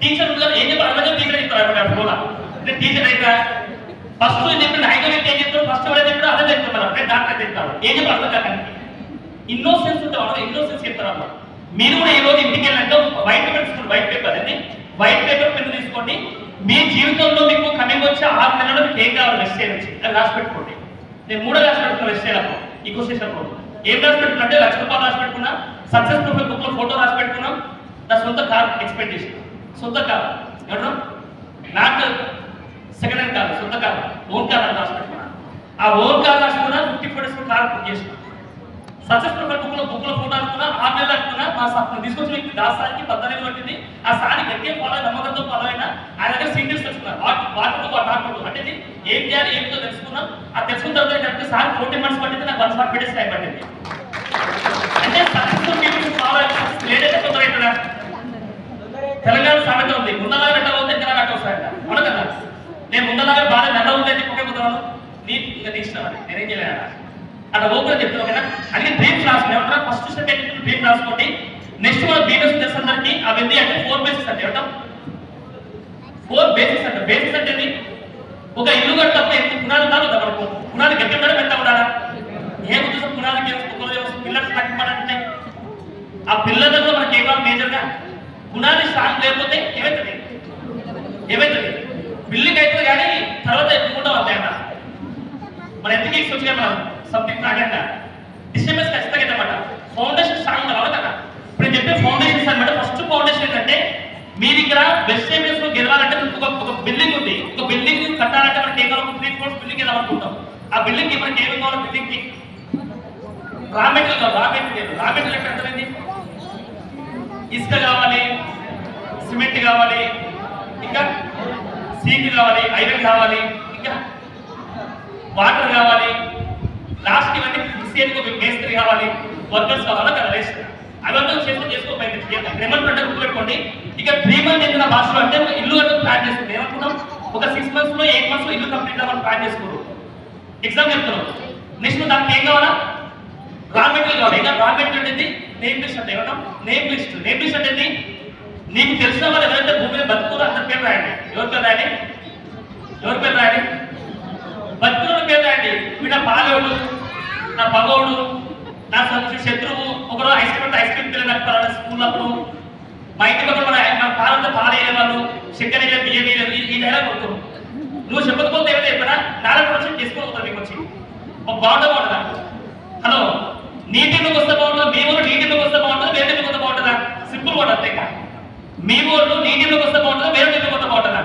Teacher ఏం చెప్పారు అర్థం టీచర్ చెప్తారు స్కూల్ టీచర్ అయితే ఫస్ట్ చెప్పిన ఐదో వ్యక్తి ఏం చెప్తారు ఫస్ట్ ఎవరైతే చెప్తారో అదే చెప్తున్నారు అంటే డాక్టర్ చెప్తారు ఏం చెప్పారు అర్థం కాకండి ఇన్నోసెన్స్ ఉంటారు ఇన్నోసెన్స్ చెప్తారు అన్నమాట మీరు కూడా ఈ రోజు ఇంటికి వెళ్ళాక వైట్ పేపర్ తీసుకుంటారు వైట్ పేపర్ అండి వైట్ పేపర్ పెన్ను తీసుకోండి మీ జీవితంలో మీకు కమింగ్ వచ్చే 6 నెలల్లో మీకు ఏం కావాలి మెసేజ్ వచ్చి అది రాసి పెట్టుకోండి నేను 3 రాసి పెట్టుకున్నా మెసేజ్ అప్పుడు ఈ క్వశ్చన్ ఏం రాసి పెట్టుకున్నా అంటే 1,00,000 రూపాయలు రాసి పెట్టుకున్నా సక్సెస్ ప్రొఫైల్ బుక్ లో ఫోటో రాసి పెట్టుకున్నాం నా సొంత కార్ ఎక్స్పెక్ట్ చేసిన సొంత కార్ ఎవరు నాకు సెకండ్ హ్యాండ్ కార్ సొంత కార్ ఓన్ కార్ అని రాసి పెట్టుకున్నా ఆ ఓన్ కార్ రాసుకున్నా 50 డేస్ కార్ బుక్ చేసిన సక్సెస్ ప్రొఫైల్ బుక్ లో ఫోటో అనుకున్నా 6 నెలలు అనుకున్నా మా తీసుకొచ్చిన వ్యక్తి దాసానికి 14 పట్టింది ఆ సారి గట్టిగా ఫాలో నమ్మకంతో ఫాలో అయినా ఆయన దగ్గర సీనియర్స్ తెలుసుకున్నారు వాటర్ అంటే ఏం చేయాలి ఏమిటో తెలుసుకున్నాం ఆ తెలుసుకున్న తర్వాత సార్ 14 months పట్టింది నాకు 140 days టైం పట్టింది అంటే సక్సెస్ఫుల్ పీపుల్స్ ఫాలో లేడైతే తొందర ఇక్కడ తెలంగాణ సామెత ఉంది ముందలాగా నెట్ట అవుతే ఇంకా నెట్ట వస్తాయంట అవును కదా నేను ముందలాగా బాగా నెట్ట ఉందని చెప్పకపోతున్నాను నీట్గా తీసినామని నేనేం చేయలేదా అట్లా ఓపెన్ చెప్తున్నాను కదా అందుకే డ్రీమ్స్ రాసుకుని ఏమంటారా ఫస్ట్ స్టెప్ ఏంటంటే డ్రీమ్ రాసుకోండి నెక్స్ట్ మన బీటెక్స్ తెలుసు అందరికి అవన్నీ అంటే 4 బేసిక్స్ అంటే ఏమంటాం 4 బేసిక్స్ అంటే బేసిక్స్ అంటే ఒక ఇల్లు కట్టప్పుడు ఎంత పునాది ఉండాలి మనకు పునాది గట్టి ఉండాలి మెత్త ఉండాలా ఏ ఉద్దేశం పునాదికి పిల్లర్స్ కట్టమంటే ఆ పిల్లర్లలో మనకి ఏం కావాలి మేజర్గా పునాది స్ట్రాంగ్ లేకపోతే ఏమవుతుంది బిల్డింగ్ అవుతుంది కానీ తర్వాత ఎత్తుకుంటా వస్తాయి అన్న మన ఎందుకు తీసుకొచ్చిన మనం సంథింగ్ రాగంట డిస్టర్బెన్స్ ఖచ్చితంగా అన్నమాట ఫౌండేషన్ స్ట్రాంగ్ కావాలి కదా ఇప్పుడు నేను చెప్పే ఫౌండేషన్స్ అనమాట ఫస్ట్ ఫౌండేషన్ ఏంటంటే మీ దగ్గర వెస్ట్ ఏరియాస్ లో గెలవాలంటే ఒక బిల్డింగ్ ఉంది ఒక బిల్డింగ్ కట్టాలంటే మనకి ఏం కావాలి 3 floors బిల్డింగ్ వెళ్దాం అనుకుంటాం ఆ బిల్డింగ్ కి మనకి ఏమి కావాలి బిల్డింగ్ కి రా మెటీరియల్ ఎక్కడ అర్థమైంది ఇసుక కావాలి సిమెంట్ కావాలి ఇంకా సీట్ కావాలి ఐరన్ కావాలి ఇంకా వాటర్ కావాలి లాస్ట్ ఇవన్నీ ఫిక్స్ మేస్త్రి కావాలి వర్కర్స్ కావాలా కదా రేస్ట్ అవన్నీ చేసుకోకపోయింది డ్రీమర్ అంటే గుర్తుపెట్టుకోండి ఇక డ్రీమర్ చెందిన భాషలో అంటే ఇల్లు అంటే ప్లాన్ చేసుకుంటాం ఏమనుకుంటాం ఒక 6 months లో 8 months లో ఇల్లు కంప్లీట్ అవ్వాలి ప్లాన్ చేసుకోరు ఎగ్జామ్ చెప్తున్నాం నెక్స్ట్ దానికి ఏం కావాలా రా మెటీరియల్ కావాలి ఇంకా రా మెటీరియల్ అంటే నేమ్ లిస్ట్ అంటే ఏమంటాం నేమ్ లిస్ట్ అంటే నీకు తెలిసిన వాళ్ళు ఎవరైతే భూమి మీద బతుకుతారో అందరి పేరు రాయండి ఎవరి పేరు రాయండి బతుకుల పేరు రాయండి వీళ్ళ పాలోడు నా పగోడు నా శత్రువు ఒకరు ఐస్ క్రీమ్ పిల్లలు స్కూల్ అప్పుడు మా ఇంటి పక్కన మన పాలంతా పాలేయే వాళ్ళు చక్కెర బియ్యం ఈ డైలాగ్ కొడుతున్నారు నువ్వు చెప్పకపోతే ఏమైనా చెప్పినా నాలుగు రోజులు చేసుకోగలుగుతారు మీకు వచ్చి ఒక బాగుంటుందా హలో నీటిలోకి వస్తే బాగుంటుందా మీ ఊరు నీటిలోకి వస్తే బాగుంటుందా వేరే నీళ్ళకి వస్తే బాగుంటుందా సింపుల్ వర్డ్ అంతే మీ ఊళ్ళు నీటిలోకి వస్తే బాగుంటుందా వేరే నీళ్ళకి వస్తే బాగుంటుందా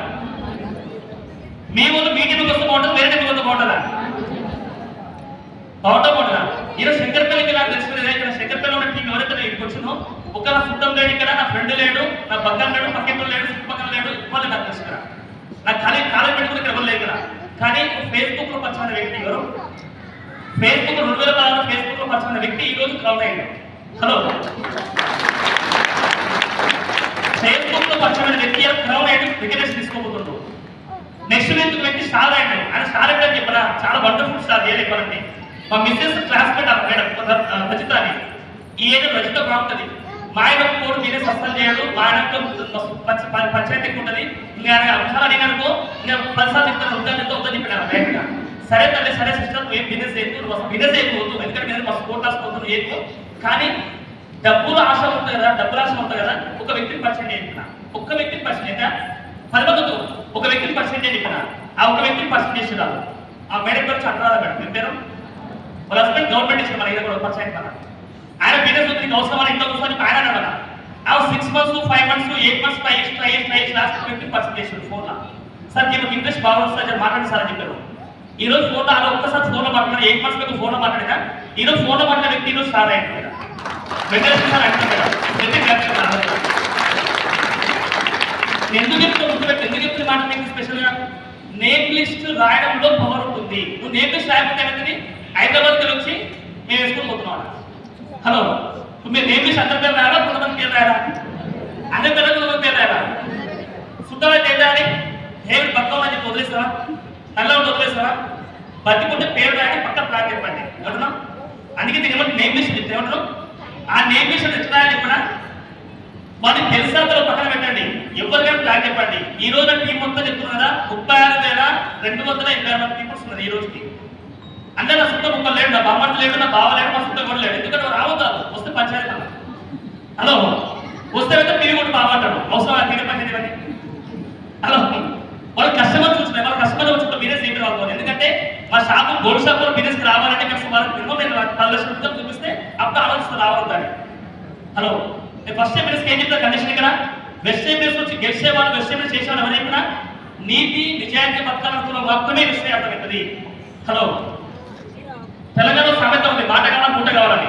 మీ ఊళ్ళు నీటిలోకి వస్తే బాగుంటుందా వేరే నీళ్ళకి వస్తే బాగుంటుందా బాగుంటుందా ఈరోజు శంకర్పల్లికి నాకు తెలుసుకునేది ఇక్కడ శంకర్పల్లి ఉన్న టీం ఎవరైతే ఇక్కడికి వచ్చినో ఒక నా చుట్టం లేడు ఇక్కడ నా ఫ్రెండ్ లేడు నా పక్కన లేడు పక్కన లేడు చుట్టుపక్కల లేడు ఇవ్వాలి నాకు తెలుసు ఇక్కడ నాకు కాలేజ్ పెట్టుకుని ఇక్కడ ఇవ్వలేదు ఇక్కడ కానీ ఫేస్బుక్ లో పరిచయమైన వ్యక్తి ఎవరు ఫేస్బుక్ 2016 ఫేస్బుక్ లో పరిచయమైన వ్యక్తి ఈ రోజు క్రౌడ్ అయ్యాడు హలో ఫేస్బుక్ లో పరిచయమైన వ్యక్తి క్రౌడ్ అయ్యాడు రికగ్నైజేషన్ తీసుకోబోతుండ్రు నెక్స్ట్ వ్యక్తి స్టార్ అయ్యాడు ఆయన స్టార్ అయ్యాడు చెప్పరా చాలా వండర్ఫుల్ స్టార్ ఏది చెప్పాలంటే మా మిస్సెస్ క్లాస్మేట్ మేడం రజిత అని ఈ ఏదో రజిత బాగుంటుంది మా ఆయన కోడు మీరే సస్తం చేయడు మా ఆయనతో పంచాయతీ ఉంటుంది ఇంకా ఆయన అంశాలు అడిగిననుకో ఇంకా 10 సార్లు చెప్తాను ఉందని చెప్పినాను డైరెక్ట్గా సరే తల్లి సరే సిస్టర్ నువ్వు ఏం బిజినెస్ చేయకు నువ్వు అసలు బిజినెస్ చేయకూడదు ఎందుకంటే నేను మా స్పోర్ట్ రాసుకోవద్దు చేయకు కానీ డబ్బుల ఆశ ఉంటుంది కదా డబ్బుల ఆశ ఉంటుంది కదా ఒక వ్యక్తిని పరిచయం చెప్పిన ఒక్క వ్యక్తిని పరిచయం అయితే 10 మందితో ఒక వ్యక్తిని పరిచయం చెప్పిన ఆ ఒక వ్యక్తిని పరిచయం చేసి రాదు ఆ మేడం పేరు చంద్రాల మేడం మీ పేరు వాళ్ళ హస్బెండ్ గవర్నమెంట్ ఇచ్చిన మన కూడా పరిచయం కదా ఆయన బిజినెస్ ఉంది అవసరం అని ఇంట్లో కూర్చొని ఆయన అన్నాడు ఆ 6 months 5 months 8 months try last వ్యక్తిని పరిచయం చేసాడు ఫోన్లో సార్ మీకు ఇంట్రెస్ట్ బాగుంది సార్ మాట్లాడి సార్ అని చెప్పారు ఈ రోజు ఫోన్లో అలా ఒక్కసారి ఫోన్లో మాట్లాడినా 8 months మీకు ఫోన్లో మాట్లాడినా ఈ రోజు ఫోన్లో మాట్లాడిన వ్యక్తి ఈరోజు స్టార్ అయ్యింది ఎందుకు చెప్తున్న మాట మీకు స్పెషల్గా నేమ్ లిస్ట్ రాయడంలో పవర్ ఉంటుంది నువ్వు నేమ్ లిస్ట్ రాయకపోతే ఏమైంది హైదరాబాద్కి వచ్చి మేము వేసుకొని పోతున్నాం హలో మీరు నేమ్ లిస్ట్ అందరి పేరు రాయాలా కొంతమంది పేరు రాయాలా అందరి పేరు కొంతమంది పేరు రాయాలా శుద్ధమైతే ఏం రాయాలి దేవుడు బతుకమని చెప్పి వదిలేస్తావా నల్ల వదిలేస్తావా బతికుంటే పేరు రాయని పక్క ప్లాన్ చెప్పండి అంటున్నాం అందుకే దీని ఏమంటే నేమ్ లిస్ట్ చెప్తే ఏమంటున్నాం ఆ నేమ్ లిస్ట్ ఎట్లా రాయాలి ఇప్పుడు వాడిని తెలుసా పక్కన పెట్టండి ఎవరికైనా ప్లాన్ చెప్పండి. ఈ రోజు టీం మొత్తం చెప్తున్నా కదా 36,286 మంది పీపుల్స్ ఉన్నారు ఈ రోజుకి. అంటే నా సుట్ట ముక్కలు లేడు, నా బామ్మర్ది లేడు, నా బావ లేడు, మా సుట్ట కూడా లేడు. ఎందుకంటే రావద్దు వస్తే పంచాయతీ కదా. హలో వస్తే అయితే పీడి కొట్టి బాగుంటాడు అవసరం పీడి పంచాయతీ ఇవన్నీ. హలో వాళ్ళు కస్టమర్ చూస్తున్నాయి, వాళ్ళ కస్టమర్ వచ్చి బిజినెస్ ఏంటి రావాలి. ఎందుకంటే మా షాపు గోల్డ్ షాప్ లో బిజినెస్ రావాలంటే కనుక వాళ్ళకి మినిమం నేను 10 లక్షల రూపాయలు చూపిస్తే అప్పుడు ఆలోచిస్తుంది రావాలి. హలో నేను ఫస్ట్ టైం బిజినెస్ ఏం చెప్తా కండిషన్ ఇక్కడ వెజిటేబుల్స్ వచ్చి గెలిచే వాళ్ళు వెజిటేబుల్స్ చేసేవాళ్ళు ఎవరైనా నీతి నిజాయితీ బతకాలనుకున్న మాత్రమే విషయం అర్థమవుతుంది. హలో తెలంగాణలో సామెత ఉంది మాట కావాలా మూట కావాలని.